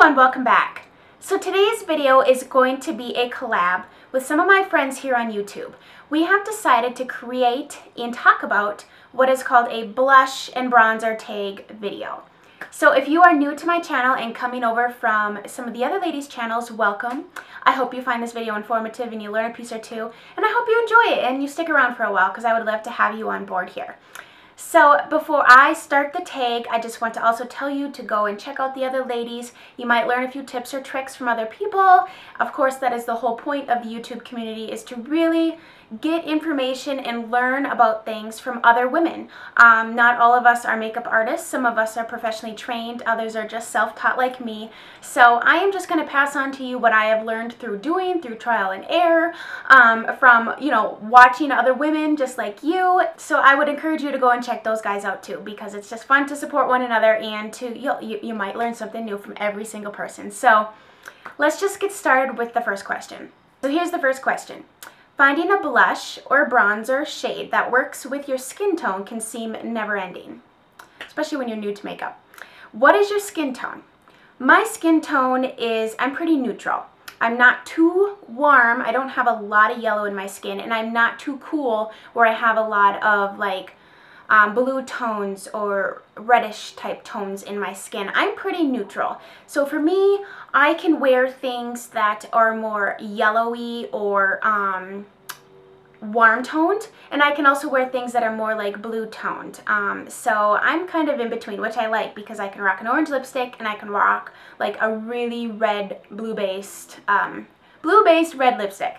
everyone, welcome back. So today's video is going to be a collab with some of my friends here on YouTube. We have decided to create and talk about what is called a blush and bronzer tag video. So if you are new to my channel and coming over from some of the other ladies' channels, welcome. I hope you find this video informative and you learn a piece or two, and I hope you enjoy it and you stick around for a while because I would love to have you on board here. So before I start the tag, I just want to also tell you to go and check out the other ladies. You might learn a few tips or tricks from other people. Of course, that is the whole point of the YouTube community, is to really get information and learn about things from other women. Not all of us are makeup artists. Some of us are professionally trained. Others are just self-taught like me. So I am just going to pass on to you what I have learned through trial and error, from, watching other women just like you. So I would encourage you to go and check those guys out too, because it's just fun to support one another, and you might learn something new from every single person. So let's just get started with the first question. So here's the first question. Finding a blush or bronzer shade that works with your skin tone can seem never-ending, especially when you're new to makeup. What is your skin tone? My skin tone is, I'm pretty neutral. I'm not too warm, I don't have a lot of yellow in my skin, and I'm not too cool where I have a lot of like blue tones or reddish type tones in my skin. I'm pretty neutral. So for me, I can wear things that are more yellowy or warm toned, and I can also wear things that are more like blue toned. So I'm kind of in between, which I like because I can rock an orange lipstick and I can rock like a really red blue-based red lipstick.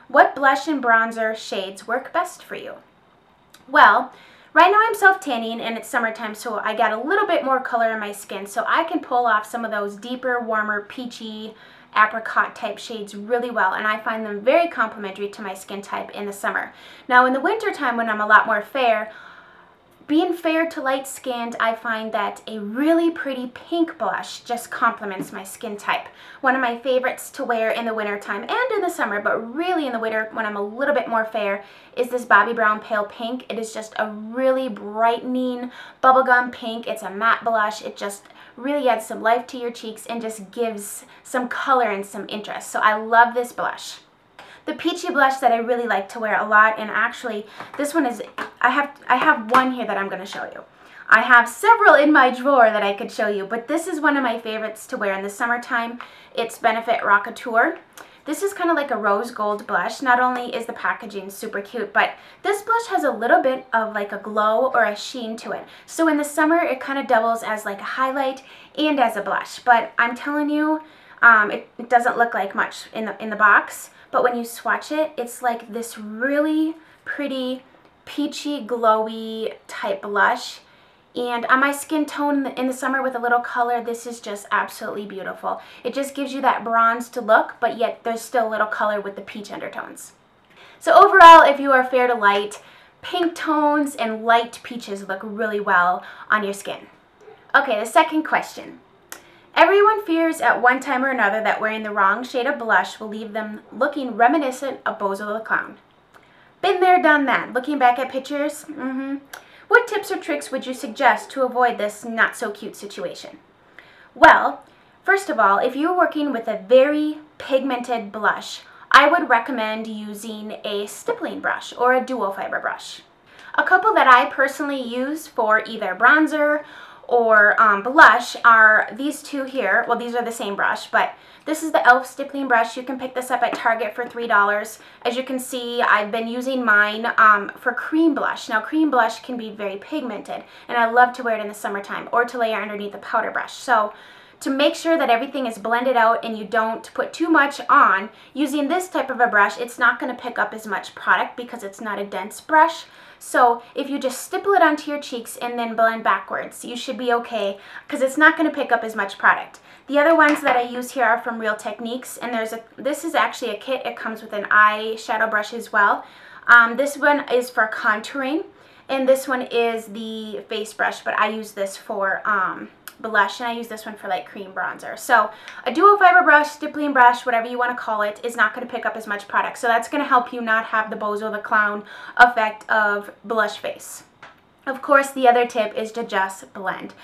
What blush and bronzer shades work best for you? Well, right now I'm self-tanning and it's summertime, so I got a little bit more color in my skin, so I can pull off some of those deeper, warmer, peachy, apricot type shades really well, and I find them very complimentary to my skin type in the summer. Now in the winter time, when I'm a lot more fair, being fair to light skinned, I find that a really pretty pink blush just complements my skin type. One of my favorites to wear in the winter time and in the summer, but really in the winter when I'm a little bit more fair, is this Bobbi Brown Pale Pink. It is just a really brightening bubblegum pink. It's a matte blush. It just really adds some life to your cheeks and just gives some color and some interest. So I love this blush. The peachy blush that I really like to wear a lot, and actually this one is, I have one here that I'm going to show you. I have several in my drawer that I could show you, but this is one of my favorites to wear in the summertime. It's Benefit Rockateur. This is kind of like a rose gold blush. Not only is the packaging super cute, but this blush has a little bit of like a glow or a sheen to it. So in the summer, it kind of doubles as like a highlight and as a blush. But I'm telling you, it doesn't look like much in the box. But when you swatch it, it's like this really pretty, peachy, glowy type blush. And on my skin tone in the summer with a little color, this is just absolutely beautiful. It just gives you that bronzed look, but yet there's still a little color with the peach undertones. So overall, if you are fair to light, pink tones and light peaches look really well on your skin. Okay, the second question. Everyone fears at one time or another that wearing the wrong shade of blush will leave them looking reminiscent of Bozo the Clown. Been there, done that. Looking back at pictures? What tips or tricks would you suggest to avoid this not so cute situation? Well, first of all, if you're working with a very pigmented blush, I would recommend using a stippling brush or a dual fiber brush. A couple that I personally use for either bronzer or blush are these two here. Well, these are the same brush, but this is the e.l.f. stippling brush. You can pick this up at Target for $3. As you can see, I've been using mine for cream blush. Now, cream blush can be very pigmented, and I love to wear it in the summertime or to layer underneath a powder brush. So to make sure that everything is blended out and you don't put too much on, using this type of a brush, it's not going to pick up as much product because it's not a dense brush. So if you just stipple it onto your cheeks and then blend backwards, you should be okay because it's not going to pick up as much product. The other ones that I use here are from Real Techniques, and this is actually a kit. It comes with an eyeshadow brush as well. This one is for contouring, and this one is the face brush, but I use this for blush, and I use this one for like cream bronzer. So a dual fiber brush, stippling brush, whatever you want to call it, is not going to pick up as much product. So that's going to help you not have the Bozo the Clown effect of blush face. Of course, the other tip is to just blend.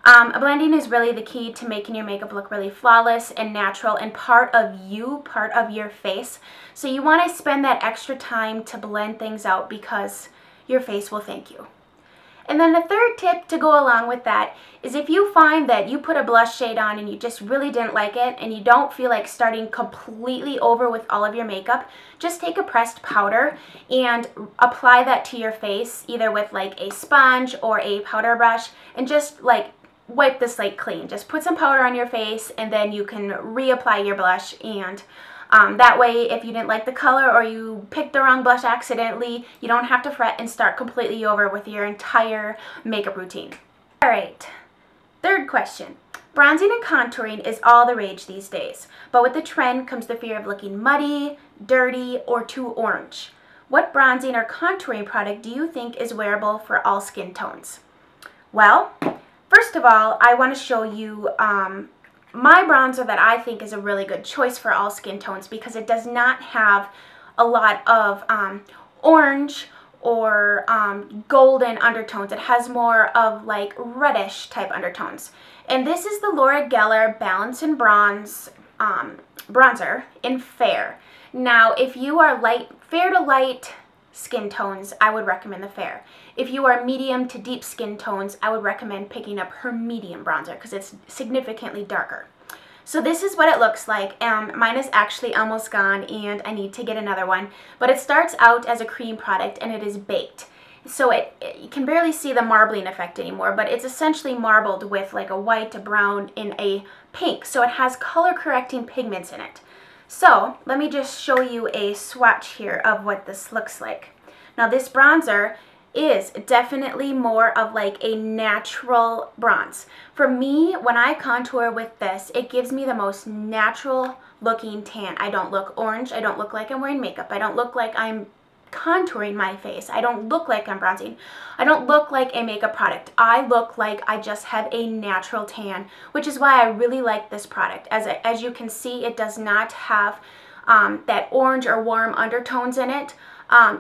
Blending is really the key to making your makeup look really flawless and natural and part of you, part of your face. So you want to spend that extra time to blend things out because your face will thank you. And then the third tip to go along with that is if you find that you put a blush shade on and you just really didn't like it and you don't feel like starting completely over with all of your makeup, just take a pressed powder and apply that to your face, either with like a sponge or a powder brush, and just like wipe the slate clean. Just put some powder on your face and then you can reapply your blush, and that way if you didn't like the color or you picked the wrong blush accidentally, you don't have to fret and start completely over with your entire makeup routine. Alright, third question. Bronzing and contouring is all the rage these days, but with the trend comes the fear of looking muddy, dirty, or too orange. What bronzing or contouring product do you think is wearable for all skin tones? Well, first of all, I want to show you my bronzer that I think is a really good choice for all skin tones because it does not have a lot of orange or golden undertones. It has more of like reddish type undertones. And this is the L'Oreal Balance and Bronze bronzer in Fair. Now, if you are fair to light skin tones, I would recommend the Fair. If you are medium to deep skin tones, I would recommend picking up her medium bronzer because it's significantly darker. So this is what it looks like. Mine is actually almost gone and I need to get another one. But it starts out as a cream product and it is baked. So you can barely see the marbling effect anymore, but it's essentially marbled with like a white, a brown, and a pink. So it has color correcting pigments in it. So let me just show you a swatch here of what this looks like. Now this bronzer is definitely more of like a natural bronze. For me, when I contour with this, it gives me the most natural looking tan. I don't look orange. I don't look like I'm wearing makeup. I don't look like I'm contouring my face. I don't look like I'm bronzing. I don't look like a makeup product. I look like I just have a natural tan, which is why I really like this product. As you can see, it does not have that orange or warm undertones in it.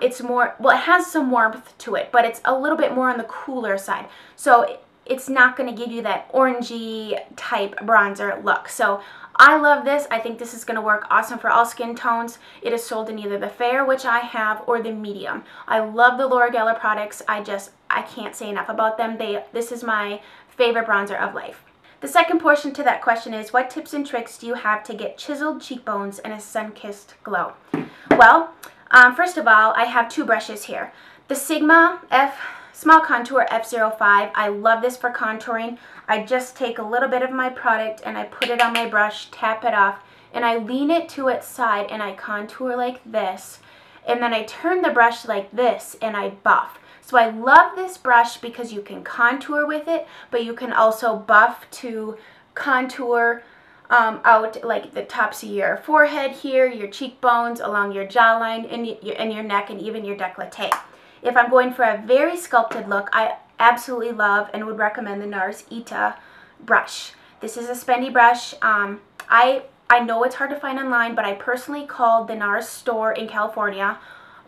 It's more, well, it has some warmth to it, but it's a little bit more on the cooler side. So it's not going to give you that orangey type bronzer look. So I love this. I think this is going to work awesome for all skin tones. It is sold in either the Fair, which I have, or the medium. I love the L'Oreal products. I can't say enough about them. This is my favorite bronzer of life. The second portion to that question is, what tips and tricks do you have to get chiseled cheekbones and a sun-kissed glow? Well, first of all, I have two brushes here. The Sigma Small Contour F05. I love this for contouring. I just take a little bit of my product and I put it on my brush, tap it off, and I lean it to its side and I contour like this. And then I turn the brush like this and I buff. So I love this brush because you can contour with it, but you can also buff to contour out like the tops of your forehead here, your cheekbones, along your jawline, and your neck, and even your décolleté. If I'm going for a very sculpted look, I absolutely love and would recommend the NARS Ita brush. This is a spendy brush. I know it's hard to find online, but I personally called the NARS store in California,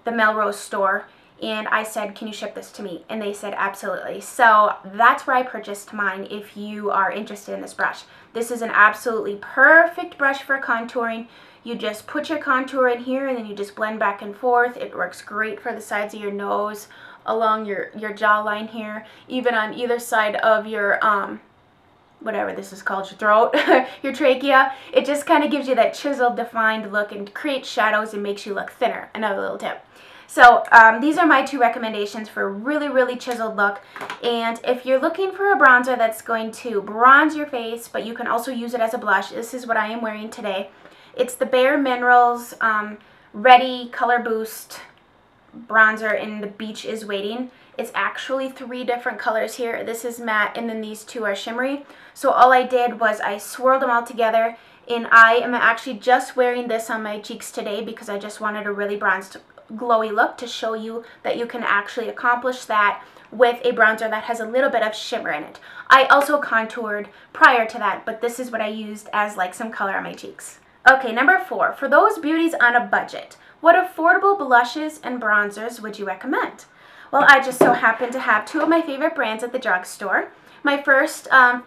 the Melrose store, and I said, can you ship this to me? And they said, absolutely. So that's where I purchased mine if you are interested in this brush. This is an absolutely perfect brush for contouring. You just put your contour in here and then you just blend back and forth. It works great for the sides of your nose, along your jawline here, even on either side of your, whatever this is called, your throat, your trachea. It just kind of gives you that chiseled, defined look and creates shadows and makes you look thinner. Another little tip. So these are my two recommendations for a really, really chiseled look. And if you're looking for a bronzer that's going to bronze your face, but you can also use it as a blush, this is what I am wearing today. It's the BareMinerals Ready Color Boost bronzer in the Beach is Waiting. It's actually 3 different colors here. This is matte and then these 2 are shimmery. So all I did was I swirled them all together, and I am actually just wearing this on my cheeks today because I just wanted a really bronzed, glowy look to show you that you can actually accomplish that with a bronzer that has a little bit of shimmer in it. I also contoured prior to that, but this is what I used as like some color on my cheeks. Okay, number 4, for those beauties on a budget, what affordable blushes and bronzers would you recommend? Well, I just so happen to have 2 of my favorite brands at the drugstore. My first, I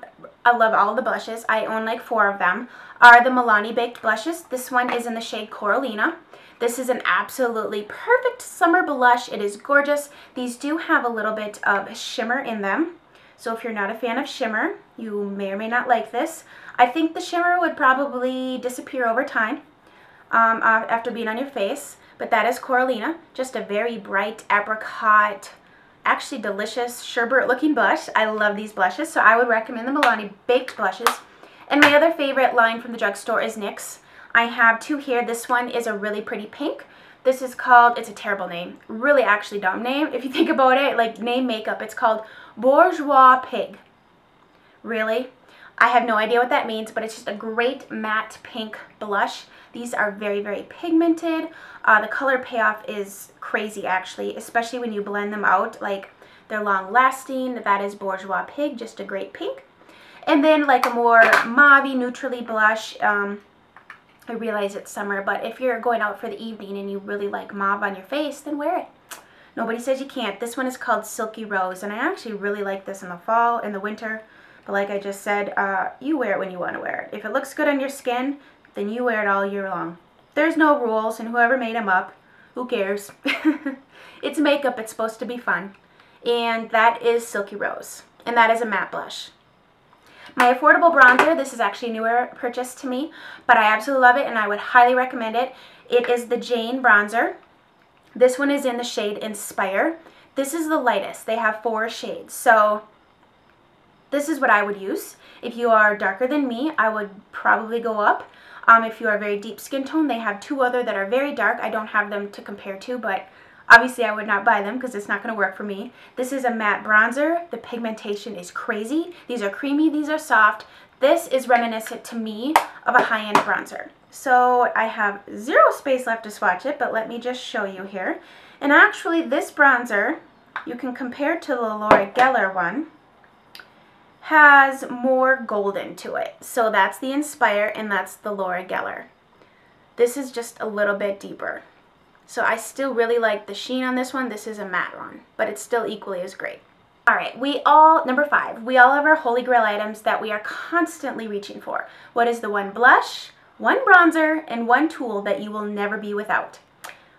love all of the blushes. I own like 4 of them, are the Milani Baked blushes. This one is in the shade Coralina. This is an absolutely perfect summer blush. It is gorgeous. These do have a little bit of shimmer in them. So if you're not a fan of shimmer, you may or may not like this. I think the shimmer would probably disappear over time after being on your face. But that is Coralina. Just a very bright apricot, actually delicious sherbet looking blush. I love these blushes, so I would recommend the Milani Baked blushes. And my other favorite line from the drugstore is NYX. I have 2 here. This one is a really pretty pink. This is called, it's a terrible name, really actually dumb name if you think about it, like name makeup. It's called Bourgeois Pig. Really? I have no idea what that means, but it's just a great matte pink blush. These are very, very pigmented. The color payoff is crazy actually, especially when you blend them out. Like they're long lasting. That is Bourgeois Pig, just a great pink. And then like a more mauve-y, neutrally blush. I realize it's summer, but if you're going out for the evening and you really like mauve on your face, then wear it. Nobody says you can't. This one is called Silky Rose, and I actually really like this in the fall and the winter. But like I just said, you wear it when you want to wear it. If it looks good on your skin, then you wear it all year long. There's no rules, and whoever made them up, who cares? It's makeup. It's supposed to be fun. And that is Silky Rose, and that is a matte blush. My affordable bronzer, this is actually a newer purchase to me, but I absolutely love it and I would highly recommend it. It is the Jane bronzer. This one is in the shade Inspire. This is the lightest. They have 4 shades, so this is what I would use. If you are darker than me, I would probably go up. If you are very deep skin tone, they have 2 other that are very dark. I don't have them to compare to, but obviously I would not buy them because it's not going to work for me. This is a matte bronzer. The pigmentation is crazy. These are creamy. These are soft. This is reminiscent to me of a high-end bronzer. So I have 0 space left to swatch it, but let me just show you here. And actually this bronzer, you can compare to the Laura Geller one, has more golden to it. So that's the Inspire and that's the Laura Geller. This is just a little bit deeper. So I still really like the sheen on this one. This is a matte one, but it's still equally as great. All right, number 5, we all have our holy grail items that we are constantly reaching for. What is the one blush, 1 bronzer, and 1 tool that you will never be without?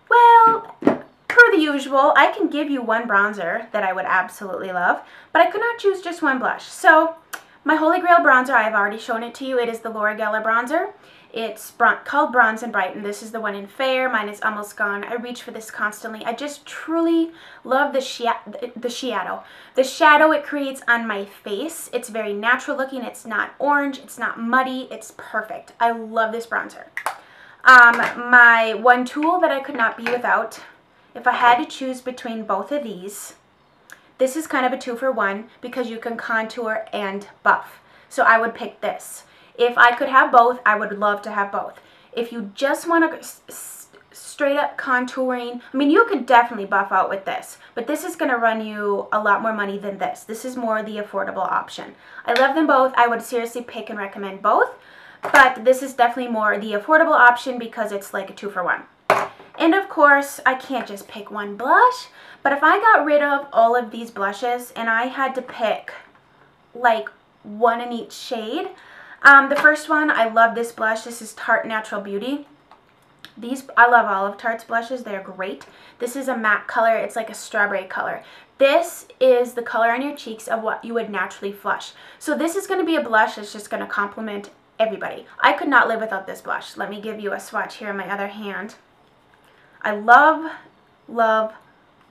Well, per the usual, I can give you 1 bronzer that I would absolutely love, but I could not choose just 1 blush. So my holy grail bronzer, I have already shown it to you. It is the Laura Geller bronzer. It's called Bronze and Brighten. This is the one in Fair. Mine is almost gone. I reach for this constantly. I just truly love the shadow. The shadow it creates on my face. It's very natural looking. It's not orange. It's not muddy. It's perfect. I love this bronzer. My 1 tool that I could not be without, if I had to choose between both of these, this is kind of a 2-for-1 because you can contour and buff. So I would pick this. If I could have both, I would love to have both. If you just want to straight up contouring, I mean, you could definitely buff out with this, but this is going to run you a lot more money than this. This is more the affordable option. I love them both. I would seriously pick and recommend both, but this is definitely more the affordable option because it's like a 2-for-1. And of course, I can't just pick 1 blush, but if I got rid of all of these blushes and I had to pick like 1 in each shade, the first one, I love this blush. This is Tarte Natural Beauty. I love all of Tarte's blushes. They're great. This is a matte color. It's like a strawberry color. This is the color on your cheeks of what you would naturally flush. So this is going to be a blush that's just going to complement everybody. I could not live without this blush. Let me give you a swatch here on my other hand. I love, love,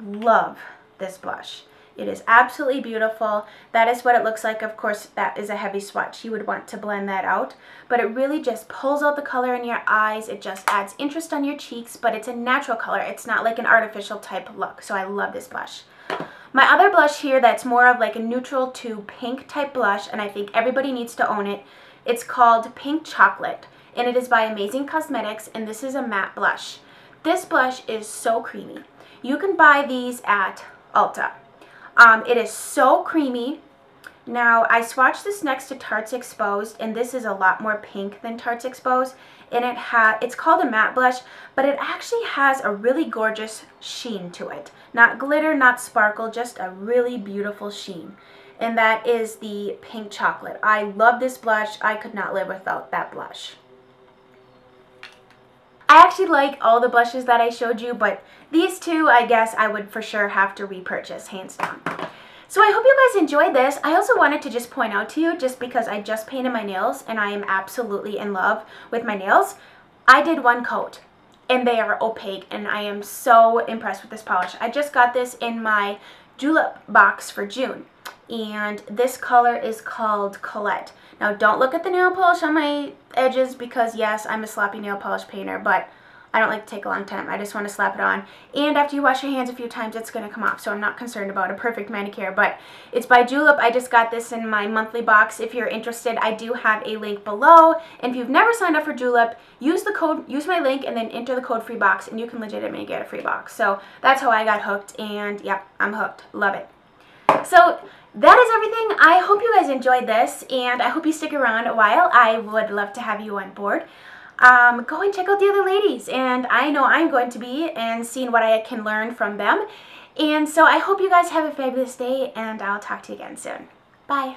love this blush. It is absolutely beautiful. That is what it looks like. Of course, that is a heavy swatch. You would want to blend that out. But it really just pulls out the color in your eyes. It just adds interest on your cheeks, but it's a natural color. It's not like an artificial type look. So I love this blush. My other blush here that's more of like a neutral to pink type blush, and I think everybody needs to own it. It's called Pink Chocolate, and it is by Amazing Cosmetics, and this is a matte blush. This blush is so creamy. You can buy these at Ulta. It is so creamy. Now, I swatched this next to Tarte's Exposed, and this is a lot more pink than Tarte's Exposed, and it's called a matte blush, but it actually has a really gorgeous sheen to it. Not glitter, not sparkle, just a really beautiful sheen. and that is the Pink Chocolate. I love this blush. I could not live without that blush. I actually like all the blushes that I showed you, but these two I guess I would for sure have to repurchase, hands down. So I hope you guys enjoyed this. I also wanted to just point out to you, just because I just painted my nails and I am absolutely in love with my nails, I did one coat and they are opaque, and I am so impressed with this polish. I just got this in my Julep box for June, and this color is called Collab. Now don't look at the nail polish on my edges, because yes, I'm a sloppy nail polish painter, but I don't like to take a long time. I just want to slap it on, and after you wash your hands a few times, it's going to come off, so I'm not concerned about a perfect manicure. But it's by Julep. I just got this in my monthly box. If you're interested, I do have a link below, and if you've never signed up for Julep, use my link and then enter the code free box, and you can legitimately get a free box. So that's how I got hooked, and yep, I'm hooked. Love it. So that is everything. I hope you guys enjoyed this, and I hope you stick around a while. I would love to have you on board. Go and check out the other ladies, and I know I'm going to be, and seeing what I can learn from them. And so I hope you guys have a fabulous day, and I'll talk to you again soon. Bye.